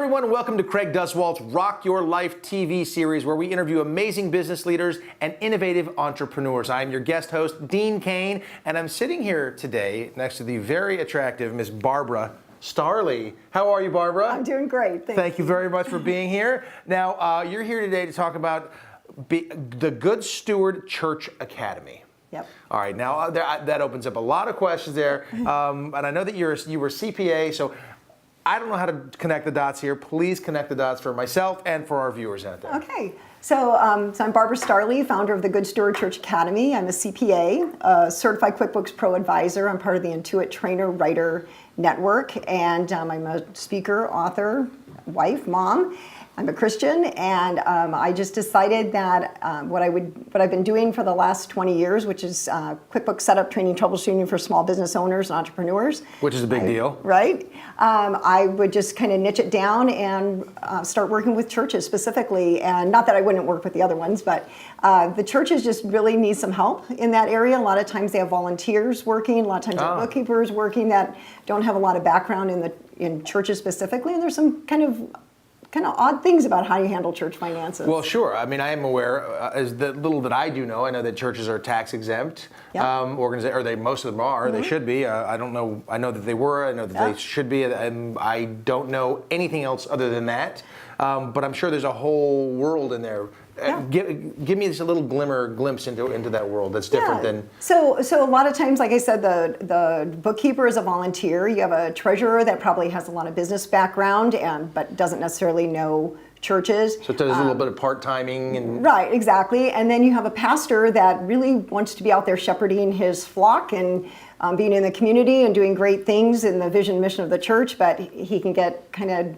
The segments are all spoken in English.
everyone, welcome to Craig Duswalt's Rock Your Life TV series, where we interview amazing business leaders and innovative entrepreneurs. I'm your guest host, Dean Cain, and I'm sitting here today next to the very attractive Miss Barabara+Starley. How are you, Barbara? I'm doing great. Thank you very much for being here. Now, you're here today to talk about the Good Steward Church Academy. Yep. All right, now that opens up a lot of questions there, and I know that you were CPA, so I don't know how to connect the dots here. Please connect the dots for myself and for our viewers out there. Okay. So I'm Barabara+Starley, founder of the Good Steward Church Academy. I'm a CPA, a certified QuickBooks Pro advisor. I'm part of the Intuit Trainer Writer Network, and I'm a speaker, author, wife, mom. I'm a Christian, and I just decided that what I've been doing for the last 20 years, which is QuickBooks setup, training, troubleshooting for small business owners and entrepreneurs. Which is a big deal. Right. I would just kind of niche it down and start working with churches specifically. And not that I wouldn't work with the other ones, but the churches just really need some help in that area. A lot of times they have volunteers working, a lot of times they have bookkeepers working that don't have a lot of background in churches specifically. And there's some kind of odd things about how you handle church finances. Well, sure. I mean, I am aware, as the little that I do know, I know that churches are tax exempt. Yep. Or most of them are. They should be. I don't know. I know that they were. I know that they should be. And I don't know anything else other than that. But I'm sure there's a whole world in there. Give me just a little glimpse into that world that's different than. So a lot of times, like I said, the bookkeeper is a volunteer. You have a treasurer that probably has a lot of business background but doesn't necessarily know churches. So there's a little bit of part-timing and. Right, exactly. And then you have a pastor that really wants to be out there shepherding his flock and being in the community and doing great things in the vision mission of the church, but he can get kind of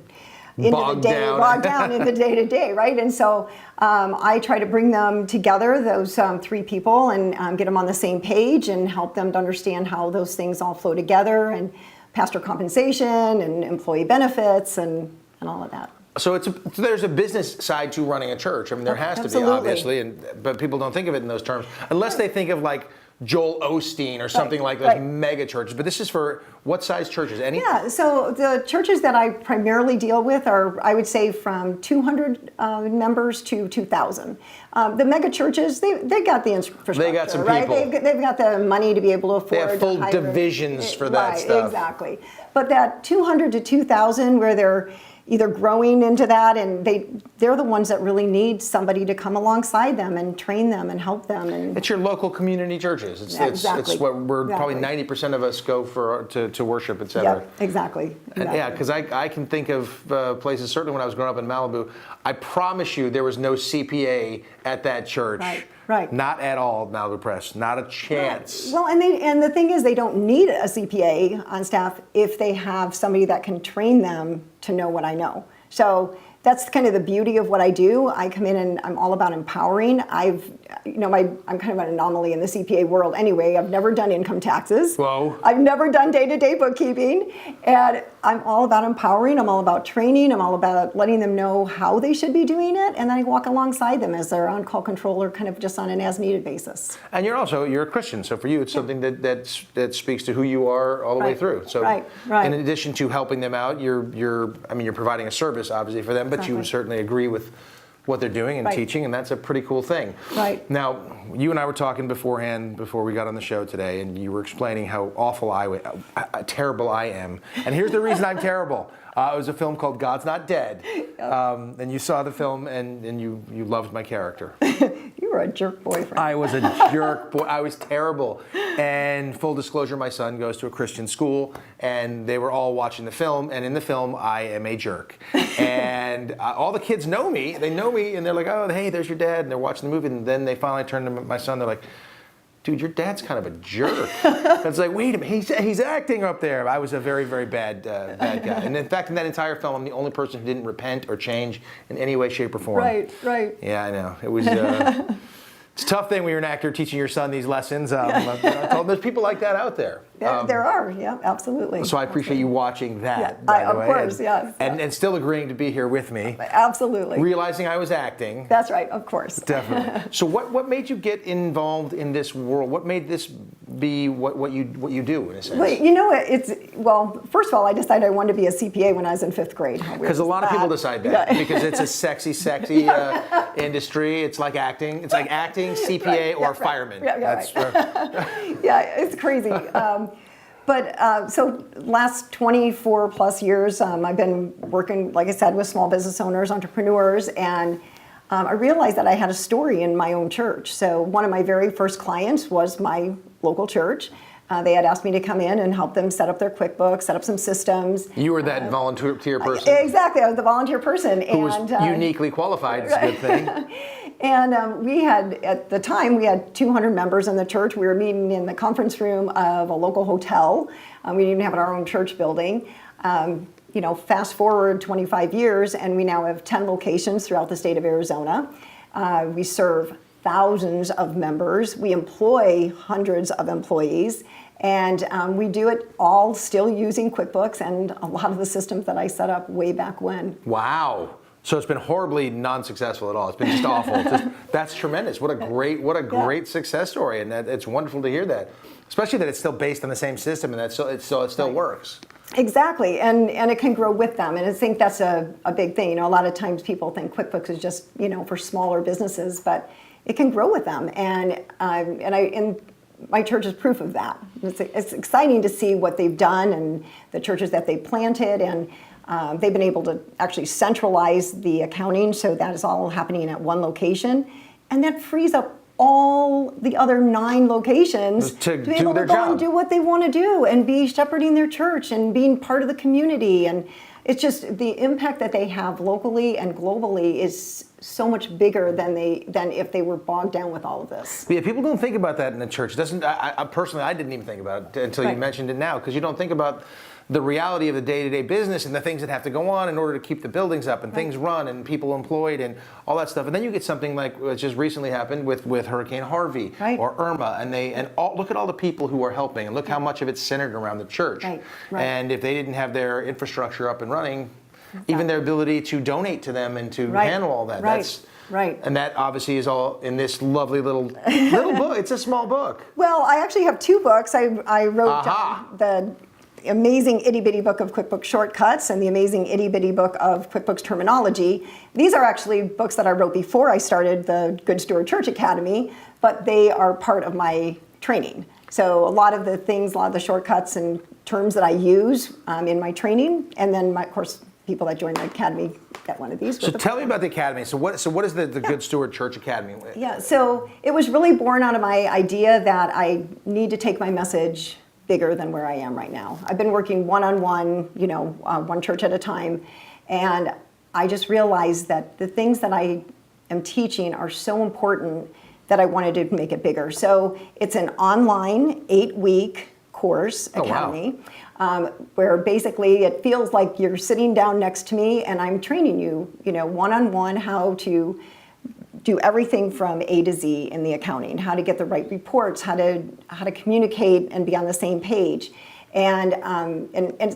bogged down in the day-to-day, right? And so I try to bring them together, those three people, and get them on the same page and help them to understand how those things all flow together, and pastor compensation and employee benefits and all of that. So there's a business side to running a church. I mean, there has to be, obviously, but people don't think of it in those terms, unless they think of like Joel Osteen or something like those mega churches. But this is for what size churches? Any? Yeah, so the churches that I primarily deal with are, I would say, from 200 members to 2,000. The mega churches, they got the infrastructure. They got some people. Right? They've got the money to be able to afford. They have full divisions for that stuff. Right, exactly. But that 200 to 2,000 where they're either growing into that, and they're the ones that really need somebody to come alongside them and train them and help them. And it's your local community churches. It's what we're probably 90% of us go for to worship, etc. Yeah, exactly. And because I can think of places, certainly when I was growing up in Malibu, I promise you there was no CPA at that church. Right. Not at all, Malibu Press. Not a chance. Well, and the thing is, they don't need a CPA on staff if they have somebody that can train them to know what I know. So that's kind of the beauty of what I do. I come in and I'm all about empowering. I'm kind of an anomaly in the CPA world anyway. I've never done income taxes. Whoa. I've never done day-to-day bookkeeping. And I'm all about empowering. I'm all about training. I'm all about letting them know how they should be doing it. And then I walk alongside them as their on-call controller, kind of just on an as-needed basis. And you're a Christian. So for you, it's something that speaks to who you are all the way through. So in addition to helping them out, you're providing a service, obviously, for them, but you certainly agree with what they're doing and teaching, and that's a pretty cool thing. Right. Now, you and I were talking beforehand, before we got on the show today, and you were explaining how terrible I am. And here's the reason I'm terrible. It was a film called God's Not Dead. And you saw the film, and you loved my character. You were a jerk boyfriend. I was a jerk boy. I was terrible. And full disclosure, my son goes to a Christian school, and they were all watching the film, and in the film, I am a jerk. And all the kids know me. They know me, and they're like, oh, hey, there's your dad. And they're watching the movie, and then they finally turn to my son. They're like, dude, your dad's kind of a jerk. It's like, wait a minute, he's acting up there. I was a very, very bad guy. And in fact, in that entire film, I'm the only person who didn't repent or change in any way, shape, or form. Right. Yeah, I know. It was. It's a tough thing when you're an actor teaching your son these lessons. I told him there's people like that out there. There are, yeah, absolutely. So I appreciate you watching that, by the way. Of course, yes. And still agreeing to be here with me. Absolutely. Realizing I was acting. That's right, of course. Definitely. So what made you get involved in this world? What made this be what you do in a sense? Well, first of all, I decided I wanted to be a CPA when I was in 5th grade. Because a lot of people decide that because it's a sexy industry. It's like acting. It's like acting, CPA, or fireman. Yeah, it's crazy. So last 24 plus years, I've been working, like I said, with small business owners, entrepreneurs, and I realized that I had a story in my own church. So one of my very first clients was my local church. They had asked me to come in and help them set up their QuickBooks, set up some systems. You were that volunteer person? Exactly, I was the volunteer person. Who was uniquely qualified, it's a good thing. And we had, at the time, we had 200 members in the church. We were meeting in the conference room of a local hotel. We didn't even have our own church building. Fast forward 25 years, and we now have 10 locations throughout the state of Arizona. We serve thousands of members. We employ hundreds of employees. And we do it all still using QuickBooks and a lot of the systems that I set up way back when. Wow. So it's been horribly non-successful at all. It's been just awful. That's tremendous. What a great success story, and it's wonderful to hear that. Especially that it's still based on the same system, and that it still works. Exactly, and it can grow with them, and I think that's a big thing. A lot of times people think QuickBooks is just for smaller businesses, but it can grow with them, and my church is proof of that. It's exciting to see what they've done and the churches that they've planted, and they've been able to actually centralize the accounting, so that is all happening at one location, and that frees up all the other 9 locations to be able to go and do what they want to do and be shepherding their church and being part of the community. And it's just the impact that they have locally and globally is so much bigger than if they were bogged down with all of this. Yeah, people don't think about that in the church. I personally, I didn't even think about it until you mentioned it now, because you don't think about the reality of the day-to-day business and the things that have to go on in order to keep the buildings up and things run and people employed and all that stuff. And then you get something like what just recently happened with Hurricane Harvey or Irma, and look at all the people who are helping, and look how much of it's centered around the church. And if they didn't have their infrastructure up and running, even their ability to donate to them and to handle all that. And that obviously is all in this lovely little book. It's a small book. Well, I actually have 2 books. I wrote the amazing itty bitty book of QuickBooks shortcuts and the amazing itty bitty book of QuickBooks terminology. These are actually books that I wrote before I started the Good Steward Church Academy, but they are part of my training. So a lot of the shortcuts and terms that I use in my training, and then of course people that join the academy get one of these. So tell me about the academy. So what is the Good Steward Church Academy? Yeah, so it was really born out of my idea that I need to take my message bigger than where I am right now. I've been working one-on-one, one church at a time, and I just realized that the things that I am teaching are so important that I wanted to make it bigger. So it's an online 8-week course academy, where basically it feels like you're sitting down next to me and I'm training you, one-on-one how to do everything from A to Z in the accounting, how to get the right reports, how to communicate and be on the same page. And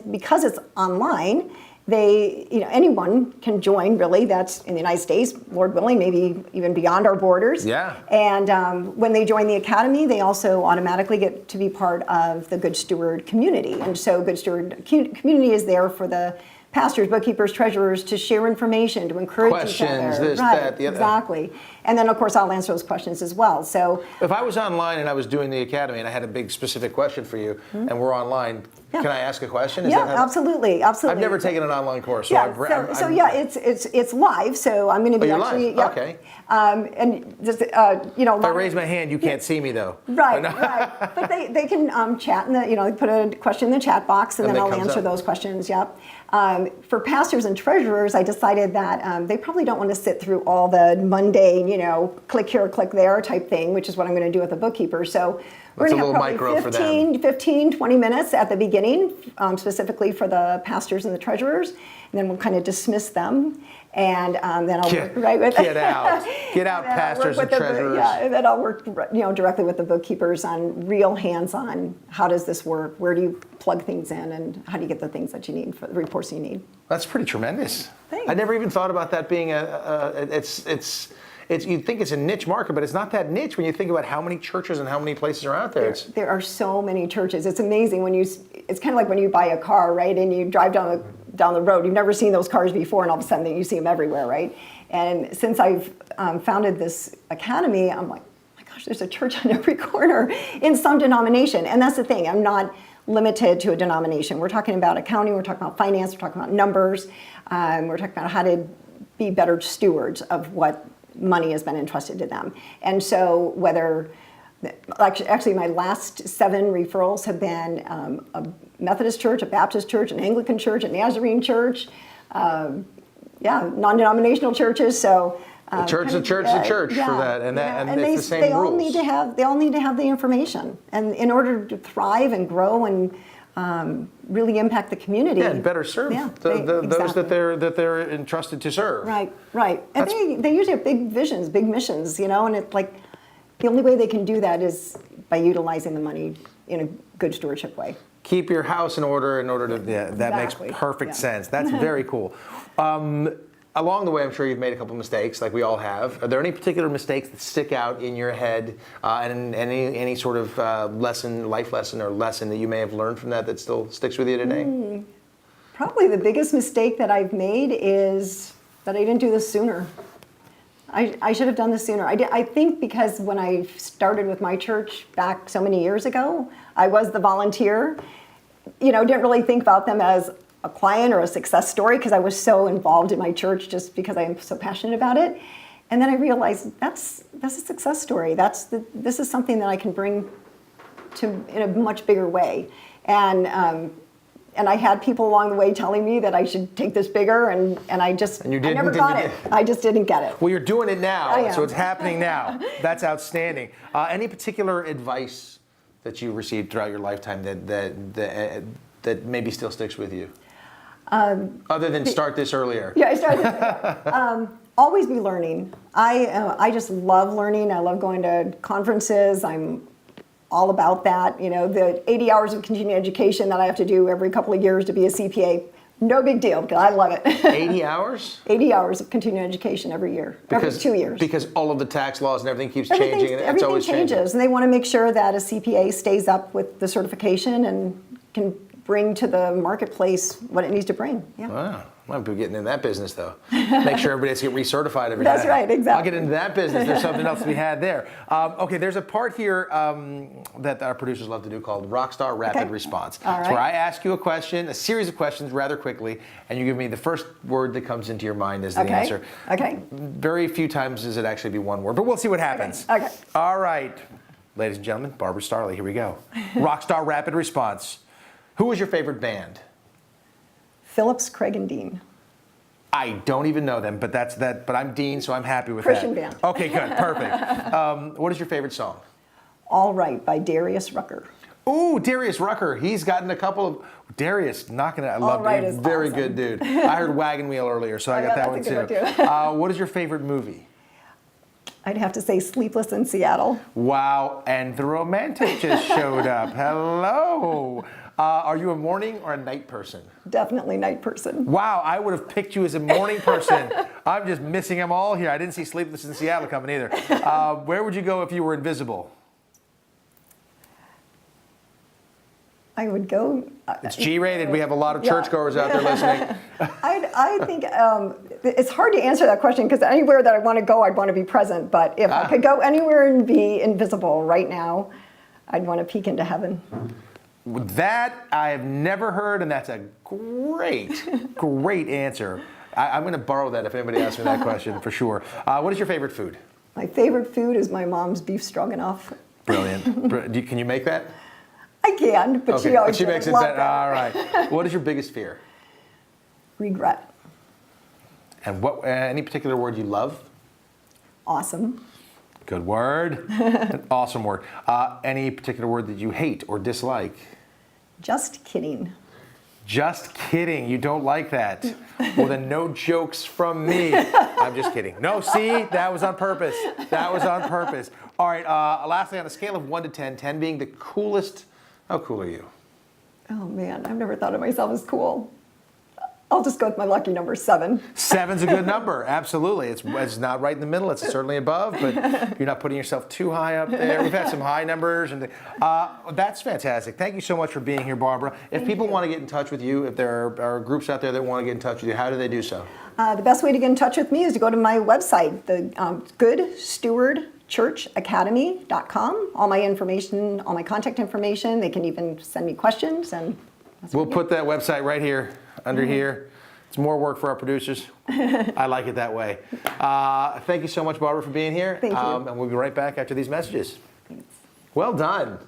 because it's online, anyone can join, really. That's in the United States, Lord willing, maybe even beyond our borders. Yeah. And when they join the academy, they also automatically get to be part of the Good Steward community. And so Good Steward community is there for the pastors, bookkeepers, treasurers to share information, to encourage each other. Questions, this, that, the other. Exactly. And then, of course, I'll answer those questions as well. So, if I was online and I was doing the academy and I had a big specific question for you, and we're online, can I ask a question? Absolutely. I've never taken an online course. So it's live. So I'm going to be actually. Live. Okay. And just If I raise my hand, you can't see me though. Right. But they can chat in the put a question in the chat box, and then I'll answer those questions. Yep. For pastors and treasurers, I decided that they probably don't want to sit through all the mundane, click here, click there type thing, which is what I'm going to do with the bookkeeper. So we're going to have probably 15, 20 minutes at the beginning, specifically for the pastors and the treasurers, and then we'll kind of dismiss them. And then I'll work with get out, pastors and treasurers. And then I'll work, directly with the bookkeepers on real hands-on. How does this work? Where do you plug things in, and how do you get the things that you need for the reports you need? That's pretty tremendous. Thanks. I never even thought about that being you'd think it's a niche market, but it's not that niche when you think about how many churches and how many places are out there. There are so many churches. It's amazing it's kind of like when you buy a car, right? And you drive down the road. You've never seen those cars before, and all of a sudden you see them everywhere, right? And since I've founded this academy, I'm like, oh my gosh, there's a church on every corner in some denomination. And that's the thing. I'm not limited to a denomination. We're talking about accounting. We're talking about finance. We're talking about numbers. We're talking about how to be better stewards of what money has been entrusted to them. And so actually my last 7 referrals have been a Methodist church, a Baptist church, an Anglican church, a Nazarene church, non-denominational churches. So a church is a church is a church for that, and it's the same rules. They all need to have the information, and in order to thrive and grow and really impact the community, and better serve those that they're entrusted to serve. Right. And they usually have big visions, big missions, and it's like the only way they can do that is by utilizing the money in a good stewardship way. Keep your house in order to, that makes perfect sense. That's very cool. Along the way, I'm sure you've made a couple mistakes, like we all have. Are there any particular mistakes that stick out in your head, and any sort of life lesson or lesson that you may have learned from that still sticks with you today? Probably the biggest mistake that I've made is that I didn't do this sooner. I should have done this sooner. I think because when I started with my church back so many years ago, I was the volunteer. Didn't really think about them as a client or a success story because I was so involved in my church just because I am so passionate about it. And then I realized that's a success story. This is something that I can bring in a much bigger way. And I had people along the way telling me that I should take this bigger, and I never got it. I just didn't get it. Well, you're doing it now, so it's happening now. That's outstanding. Any particular advice that you received throughout your lifetime that maybe still sticks with you? Other than start this earlier. Yeah, I started. Always be learning. I just love learning. I love going to conferences. I'm all about that. The 80 hours of continuing education that I have to do every couple of years to be a CPA, no big deal because I love it. 80 hours? 80 hours of continuing education every year, every 2 years. Because all of the tax laws and everything keeps changing. And it's always changes. Changing. And they want to make sure that a CPA stays up with the certification and can bring to the marketplace what it needs to bring. Yeah. Wow. Might be getting in that business though. Make sure everybody has to get recertified every day. That's right, exactly. I'll get into that business. There's something else to be had there. Okay, there's a part here that our producers love to do called Rockstar Rapid Response. All right. It's where I ask you a series of questions rather quickly, and you give me the first word that comes into your mind as the answer. Okay. Very few times does it actually be one word, but we'll see what happens. Okay. All right. Ladies and gentlemen, Barabara+Starley, here we go. Rockstar Rapid Response. Who was your favorite band? Phillips, Craig, and Dean. I don't even know them, but But I'm Dean, so I'm happy with Christian that. band. Okay, good, perfect. What is your favorite song? All Right by Darius Rucker. Ooh, Darius Rucker. He's gotten a couple of Darius knocking it. I love Right him. Very good dude. I heard Wagon Wheel earlier, so I got that one too. What is your favorite movie? I'd have to say Sleepless in Seattle. Wow, and the romantic just showed up. Hello. Are you a morning or a night person? Definitely night person. Wow, I would have picked you as a morning person. I'm just missing them all here. I didn't see Sleepless in Seattle coming either. Where would you go if you were invisible? I would go. It's G-rated. We have a lot of churchgoers out there listening. I think it's hard to answer that question because anywhere that I want to go, I'd want to be present. But if I could go anywhere and be invisible right now, I'd want to peek into heaven. That I have never heard, and that's a great answer. I'm going to borrow that if anybody asks me that question for sure. What is your favorite food? My favorite food is my mom's beef stroganoff. Brilliant. Can you make that? I can, but she always makes it better. All right. What is your biggest fear? Regret. And any particular word you love? Awesome. Good word. An awesome word. Any particular word that you hate or dislike? Just kidding. Just kidding. You don't like that. Well, then no jokes from me. I'm just kidding. No, see? That was on purpose. That was on purpose. All right. Lastly, on a scale of 1 to 10, 10 being the coolest, how cool are you? Oh, man. I've never thought of myself as cool. I'll just go with my lucky number, 7. 7's a good number, absolutely. It's not right in the middle, it's certainly above, but you're not putting yourself too high up there. We've had some high numbers, and that's fantastic. Thank you so much for being here, Barbara. If people want to get in touch with you, if there are groups out there that want to get in touch with you, how do they do so? The best way to get in touch with me is to go to my website, the Good Steward Church Academy.com. All my information, all my contact information. They can even send me questions, and we'll put that website right here, under here. It's more work for our producers. I like it that way. Thank you so much, Barbara, for being here. Thank you. And we'll be right back after these messages. Thanks. Well done.